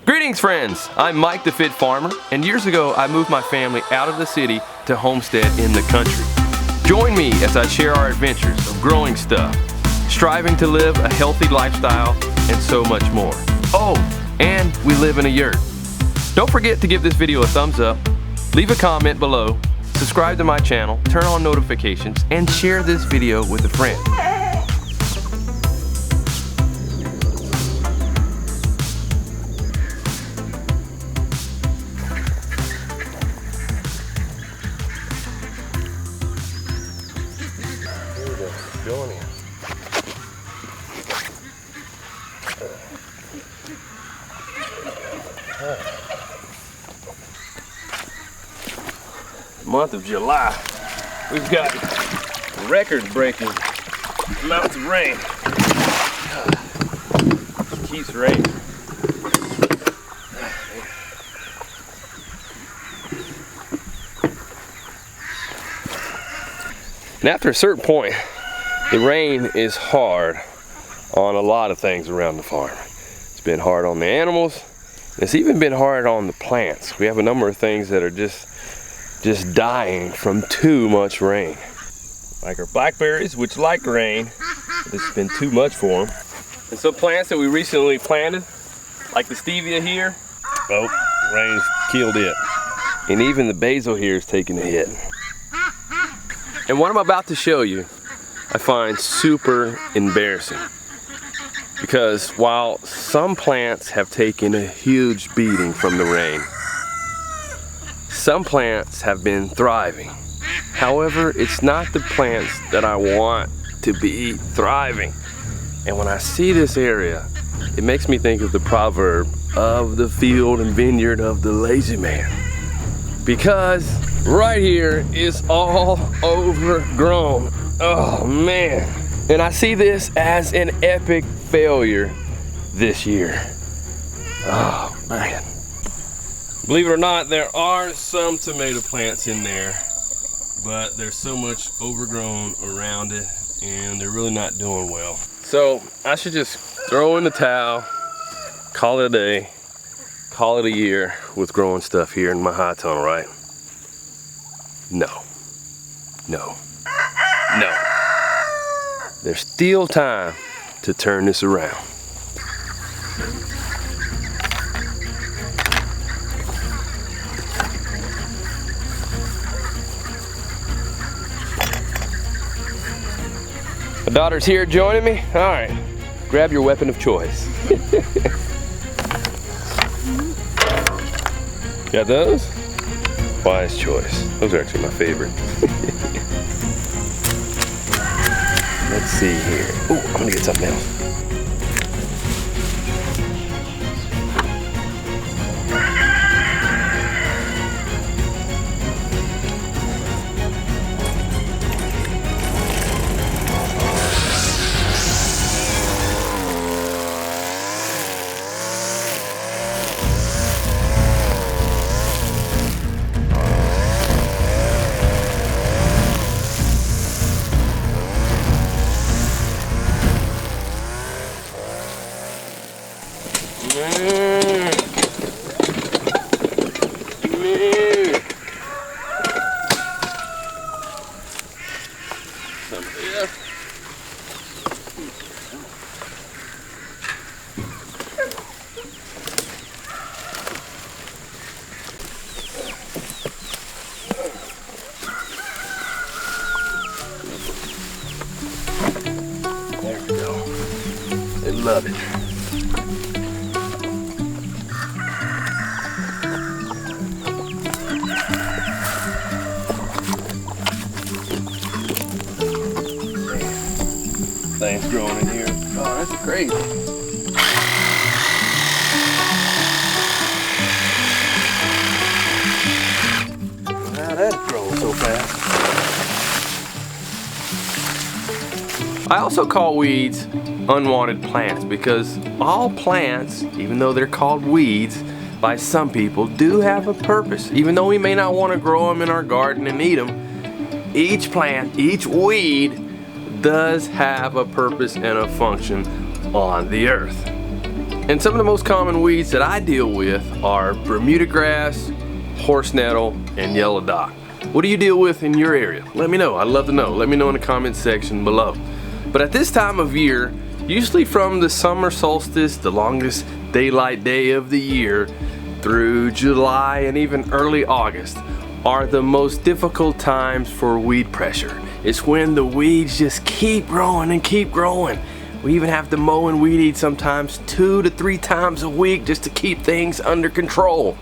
Greetings friends, I'm Mike the Fit Farmer, and years ago I moved my family out of the city to homestead in the country. Join me as I share our adventures of growing stuff, striving to live a healthy lifestyle, and so much more. Oh, and we live in a yurt. Don't forget to give this video a thumbs up, leave a comment below, subscribe to my channel, turn on notifications, and share this video with a friend. Going in. Month of July, we've got record-breaking amounts of rain. It keeps raining. And after a certain point, the rain is hard on a lot of things around the farm. It's been hard on the animals. It's even been hard on the plants. We have a number of things that are just dying from too much rain. Like our blackberries, which like rain, but it's been too much for them. And some plants that we recently planted, like the stevia here, oh, rain's killed it. And even the basil here is taking a hit. And what I'm about to show you, I find super embarrassing, because while some plants have taken a huge beating from the rain, some plants have been thriving. However, it's not the plants that I want to be thriving. And when I see this area, it makes me think of the proverb of the field and vineyard of the lazy man. Because right here is all overgrown. Oh man. And I see this as an epic failure this year. Oh man. Believe it or not, there are some tomato plants in there, but there's so much overgrown around it and they're really not doing well. So I should just throw in the towel, call it a day, call it a year with growing stuff here in my high tunnel, right? No. No. No. There's still time to turn this around. My daughter's here joining me. All right, grab your weapon of choice. Got those? Wise choice. Those are actually my favorite. Let's see here. Oh, I'm gonna get something else. There we go. They love it. Things growing in here. Oh, that's crazy. How that's growing so fast. I also call weeds unwanted plants because all plants, even though they're called weeds by some people, do have a purpose. Even though we may not want to grow them in our garden and eat them, each plant, each weed does have a purpose and a function on the earth. And some of the most common weeds that I deal with are Bermuda grass, horse nettle, and yellow dock. What do you deal with in your area? Let me know. I'd love to know. Let me know in the comment section below. But at this time of year, usually from the summer solstice, the longest daylight day of the year, through July and even early August, are the most difficult times for weed pressure. It's when the weeds just keep growing and keep growing. We even have to mow and weed eat sometimes 2 to 3 times a week just to keep things under control.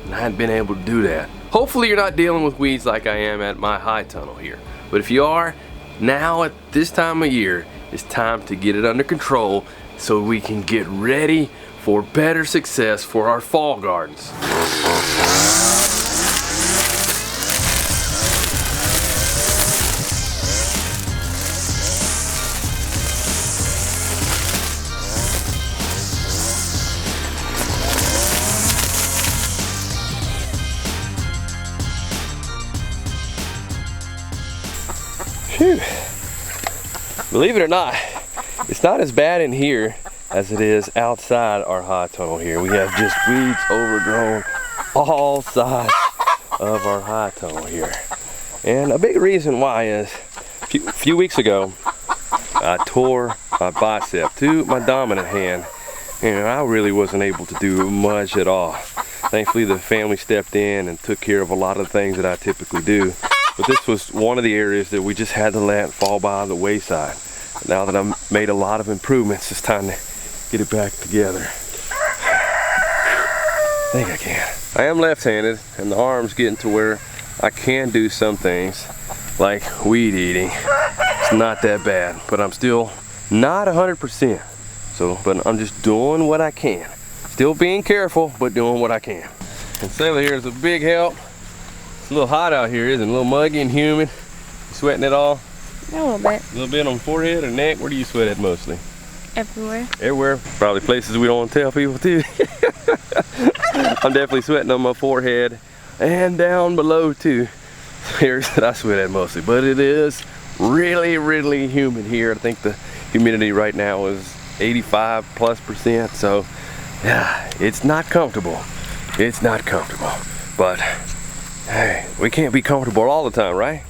And I haven't been able to do that. Hopefully you're not dealing with weeds like I am at my high tunnel here. But if you are, now at this time of year, it's time to get it under control so we can get ready for better success for our fall gardens. Whew. Believe it or not, it's not as bad in here as it is outside our high tunnel here. We have just weeds overgrown all sides of our high tunnel here. And a big reason why is a few weeks ago, I tore my bicep to my dominant hand, and I really wasn't able to do much at all. Thankfully, the family stepped in and took care of a lot of the things that I typically do. But this was one of the areas that we just had to let fall by the wayside. Now that I've made a lot of improvements, it's time to get it back together. I think I can. I am left-handed, and the arm's getting to where I can do some things, like weed eating. It's not that bad, but I'm still not 100%. But I'm just doing what I can. Still being careful, but doing what I can. And Sailor here is a big help. It's a little hot out here, isn't it? A little muggy and humid. You sweating at all? A little bit. A little bit on the forehead or neck? Where do you sweat at mostly? Everywhere. Everywhere. Probably places we don't want to tell people too. I'm definitely sweating on my forehead and down below too. Areas that I sweat at mostly. But it is really, really humid here. I think the humidity right now is 85+%. So yeah, it's not comfortable. It's not comfortable. But hey, we can't be comfortable all the time, right?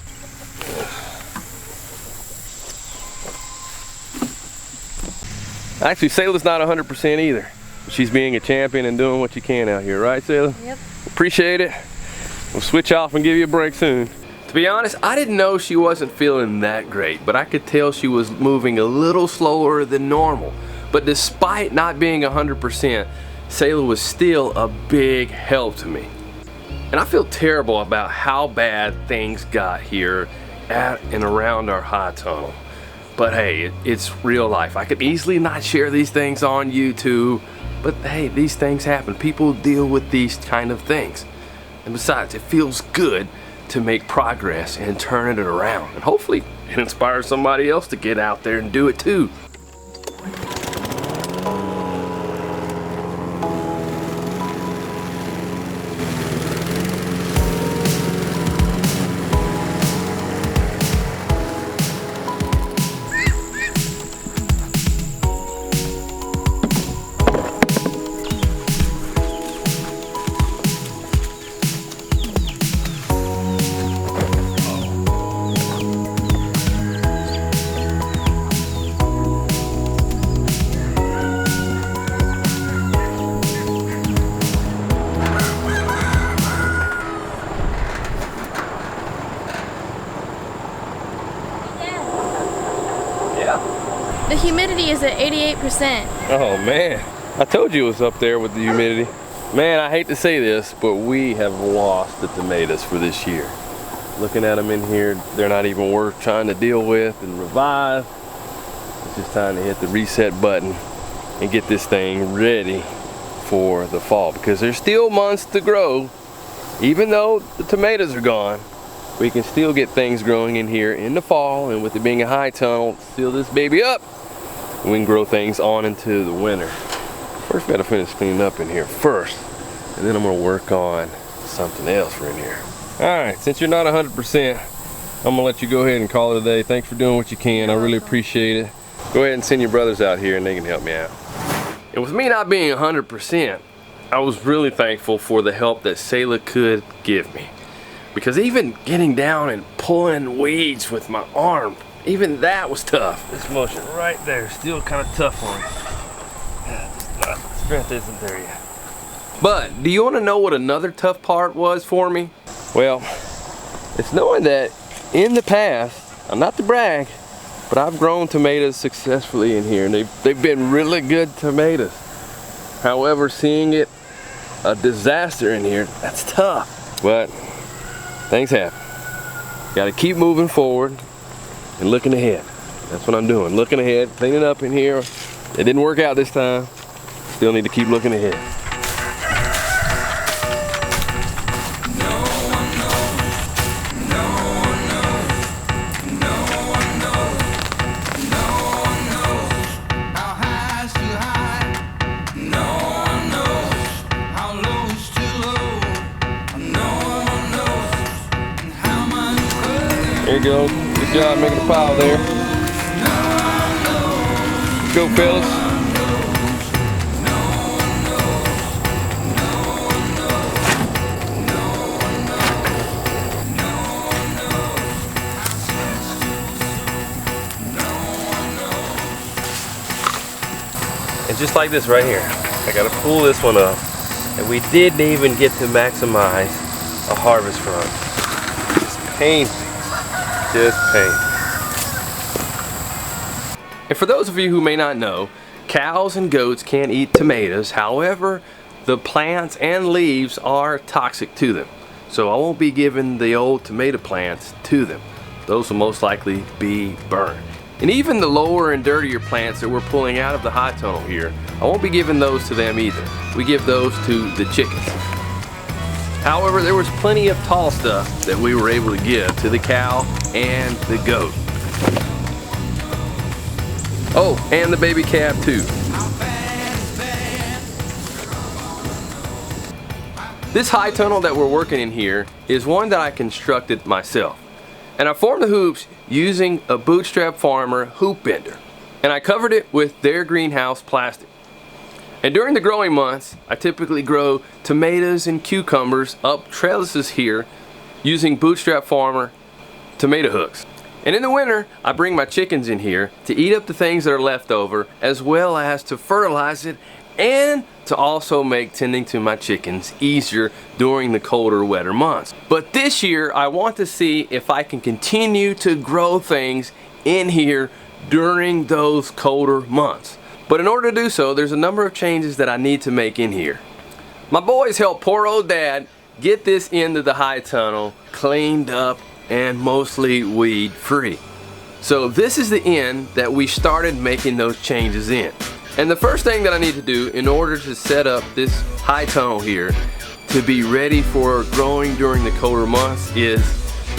Actually, Sailor's not 100% either. She's being a champion and doing what you can out here, right, Sailor? Yep. Appreciate it. We'll switch off and give you a break soon. To be honest, I didn't know she wasn't feeling that great, but I could tell she was moving a little slower than normal. But despite not being 100%, Sailor was still a big help to me. And I feel terrible about how bad things got here at and around our high tunnel. But hey, it's real life. I could easily not share these things on YouTube, but hey, these things happen. People deal with these kind of things. And besides, it feels good to make progress and turn it around. And hopefully it inspires somebody else to get out there and do it too. The humidity is at 88%. Oh man, I told you it was up there with the humidity. Man, I hate to say this, but we have lost the tomatoes for this year. Looking at them in here, they're not even worth trying to deal with and revive. It's just time to hit the reset button and get this thing ready for the fall, because there's still months to grow. Even though the tomatoes are gone, we can still get things growing in here in the fall, and with it being a high tunnel, seal this baby up, and we can grow things on into the winter. First, we gotta finish cleaning up in here first, and then I'm gonna work on something else for in here. All right, since you're not 100%, I'm gonna let you go ahead and call it a day. Thanks for doing what you can. I really appreciate it. Go ahead and send your brothers out here and they can help me out. And with me not being 100%, I was really thankful for the help that Selah could give me. Because even getting down and pulling weeds with my arm, even that was tough. This motion right there is still kind of tough for me. Strength isn't there yet. But do you want to know what another tough part was for me? Well, it's knowing that in the past, I'm not to brag, but I've grown tomatoes successfully in here, and they've been really good tomatoes. However, seeing it a disaster in here, that's tough. But things happen. Got to keep moving forward and looking ahead. That's what I'm doing, looking ahead, cleaning up in here. It didn't work out this time. Still need to keep looking ahead. There you go. Good job making a pile there. Let's go, fellas. And just like this right here, I gotta pull this one up. And we didn't even get to maximize a harvest from it. It's painful. Just pain. And for those of you who may not know, cows and goats can't eat tomatoes. However, the plants and leaves are toxic to them. So I won't be giving the old tomato plants to them. Those will most likely be burned. And even the lower and dirtier plants that we're pulling out of the high tunnel here, I won't be giving those to them either. We give those to the chickens. However, there was plenty of tall stuff that we were able to give to the cow and the goat. Oh, and the baby calf too. This high tunnel that we're working in here is one that I constructed myself. And I formed the hoops using a Bootstrap Farmer hoop bender. And I covered it with their greenhouse plastic. And during the growing months, I typically grow tomatoes and cucumbers up trellises here using Bootstrap Farmer tomato hooks. And in the winter, I bring my chickens in here to eat up the things that are left over, as well as to fertilize it and to also make tending to my chickens easier during the colder, wetter months. But this year, I want to see if I can continue to grow things in here during those colder months. But in order to do so, there's a number of changes that I need to make in here. My boys helped poor old Dad get this end of the high tunnel cleaned up and mostly weed free. So this is the end that we started making those changes in. And the first thing that I need to do in order to set up this high tunnel here to be ready for growing during the colder months is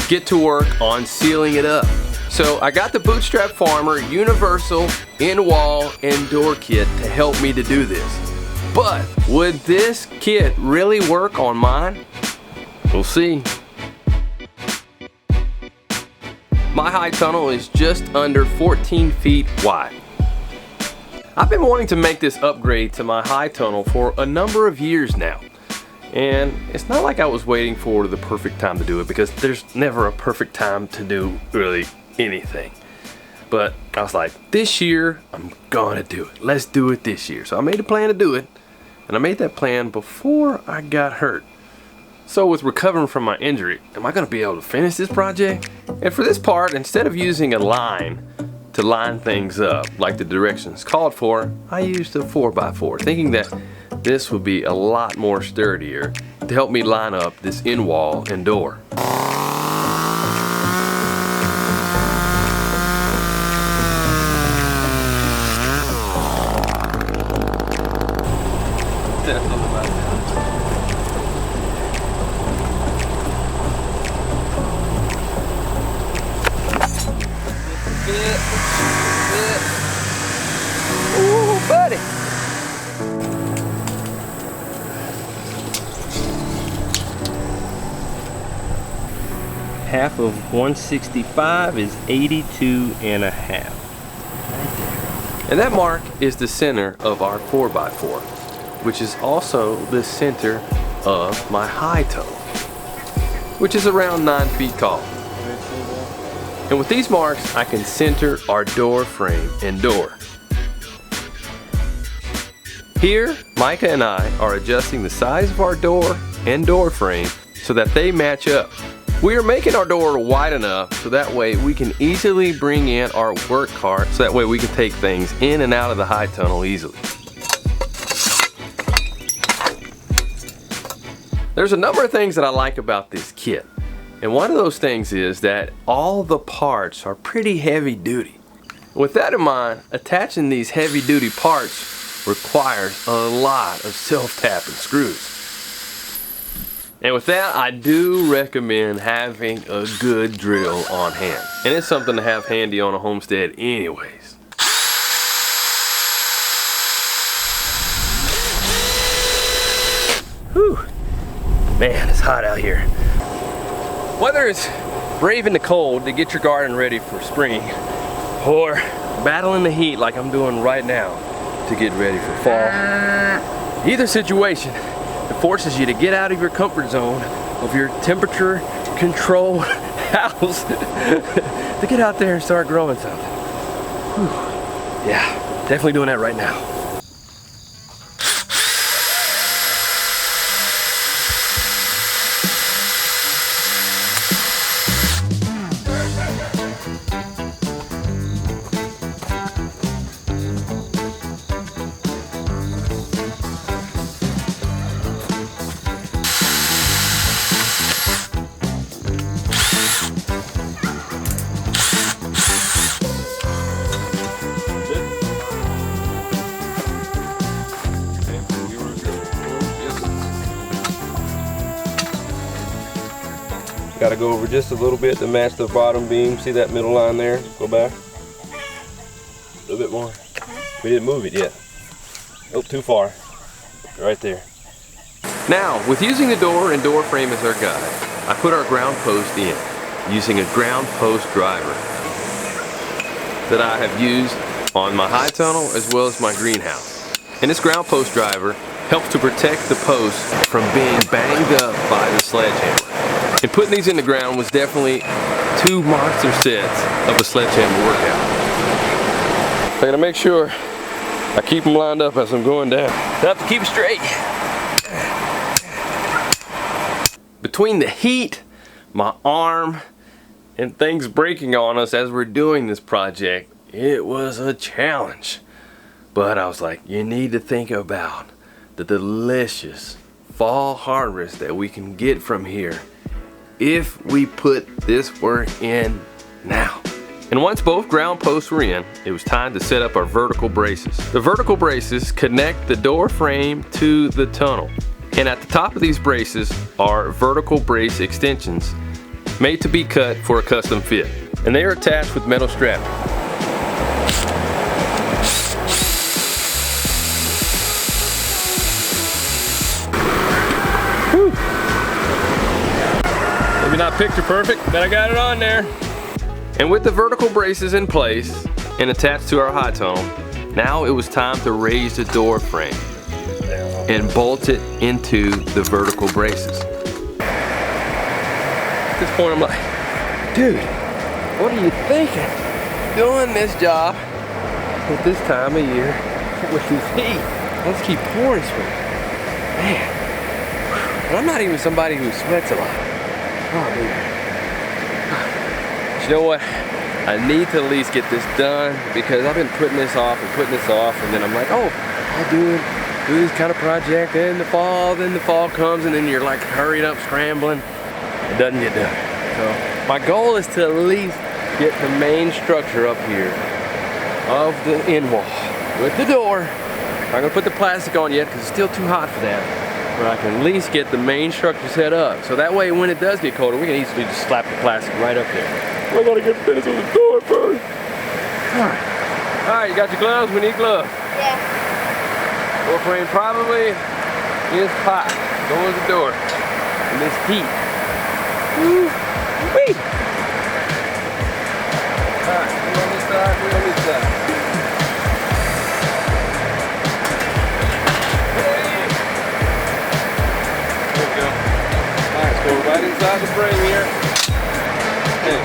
get to work on sealing it up. So I got the Bootstrap Farmer Universal In-Wall and Door Kit to help me to do this. But would this kit really work on mine? We'll see. My high tunnel is just under 14 feet wide. I've been wanting to make this upgrade to my high tunnel for a number of years now. And it's not like I was waiting for the perfect time to do it, because there's never a perfect time to do really anything. But I was like, this year I'm gonna do it. Let's do it this year. So I made a plan to do it, and I made that plan before I got hurt. So with recovering from my injury, am I gonna be able to finish this project? And for this part, instead of using a line to line things up like the directions called for, I used a 4x4, thinking that this would be a lot more sturdier to help me line up this end wall and door. Ooh, buddy. Half of 165 is 82 and a half. And that mark is the center of our 4x4, which is also the center of my high toe, which is around 9 feet tall. And with these marks, I can center our door frame and door. Here, Micah and I are adjusting the size of our door and door frame so that they match up. We are making our door wide enough so that way we can easily bring in our work cart so that way we can take things in and out of the high tunnel easily. There's a number of things that I like about this kit. And one of those things is that all the parts are pretty heavy duty. With that in mind, attaching these heavy duty parts requires a lot of self-tapping screws. And with that, I do recommend having a good drill on hand. And it's something to have handy on a homestead anyways. Whew. Man, it's hot out here. Whether it's braving the cold to get your garden ready for spring, or battling the heat like I'm doing right now to get ready for fall, either situation, it forces you to get out of your comfort zone of your temperature controlled house to get out there and start growing something. Whew. Yeah, definitely doing that right now. Got to go over just a little bit to match the bottom beam. See that middle line there? Go back. A little bit more. We didn't move it yet. Oh, too far. Right there. Now, with using the door and door frame as our guide, I put our ground post in using a ground post driver that I have used on my high tunnel as well as my greenhouse. And this ground post driver helps to protect the post from being banged up by the sledgehammer. And putting these in the ground was definitely 2 monster sets of a sledgehammer workout. I gotta make sure I keep them lined up as I'm going down. Have to keep it straight. Between the heat, my arm, and things breaking on us as we're doing this project, it was a challenge. But I was like, you need to think about the delicious fall harvest that we can get from here if we put this work in now. And once both ground posts were in, it was time to set up our vertical braces. The vertical braces connect the door frame to the tunnel. And at the top of these braces are vertical brace extensions made to be cut for a custom fit. And they are attached with metal strapping. Maybe not picture perfect, but I got it on there. And with the vertical braces in place and attached to our high tunnel, now it was time to raise the door frame and bolt it into the vertical braces. At this point I'm like, dude, what are you thinking? Doing this job at this time of year with this heat. Let's keep pouring sweat. Man, and I'm not even somebody who sweats a lot. Oh, man. But you know what? I need to at least get this done because I've been putting this off and then I'm like, oh, I'll do this kind of project in the fall, then the fall comes and then you're like hurried up, scrambling. It doesn't get done. So my goal is to at least get the main structure up here of the end wall with the door. I'm not gonna put the plastic on yet because it's still too hot for that. Where I can at least get the main structure set up. So that way when it does get colder, we can easily just slap the plastic right up there. We're gonna get finished with the door first. Alright, you got your gloves? We need gloves. Yeah. Door frame probably is hot. So is the door. And this heat. Woo-wee! Alright, we on this side, we on this side. inside the frame here. Okay.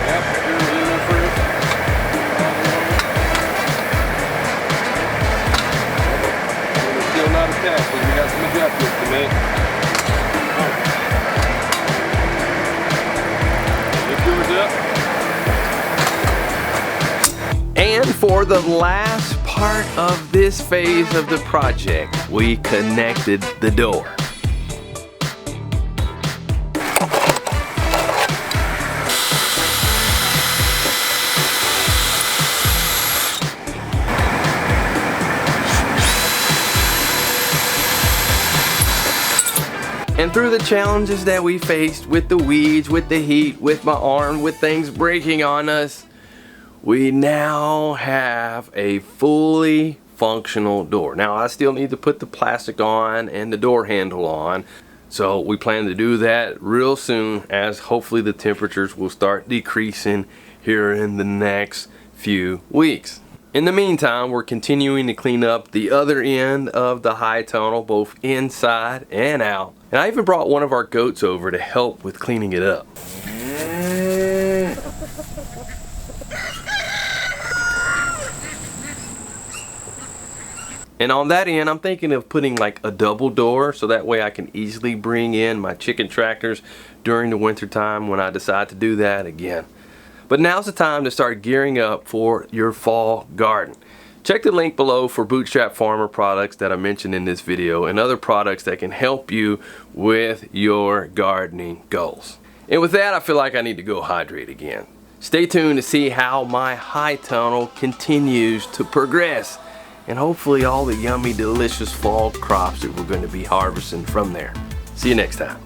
Yep, here's a little fruit. It's still not attached, so we got some adjustments to make. Lift yours up. And for the last part of this phase of the project, we connected the door. And through the challenges that we faced with the weeds, with the heat, with my arm, with things breaking on us, we now have a fully functional door. Now I still need to put the plastic on and the door handle on. So we plan to do that real soon, as hopefully the temperatures will start decreasing here in the next few weeks. In the meantime, we're continuing to clean up the other end of the high tunnel, both inside and out. And I even brought one of our goats over to help with cleaning it up. And on that end, I'm thinking of putting like a double door, so that way I can easily bring in my chicken tractors during the winter time when I decide to do that again. But now's the time to start gearing up for your fall garden. Check the link below for Bootstrap Farmer products that I mentioned in this video and other products that can help you with your gardening goals. And with that, I feel like I need to go hydrate again. Stay tuned to see how my high tunnel continues to progress, and hopefully all the yummy, delicious fall crops that we're going to be harvesting from there. See you next time.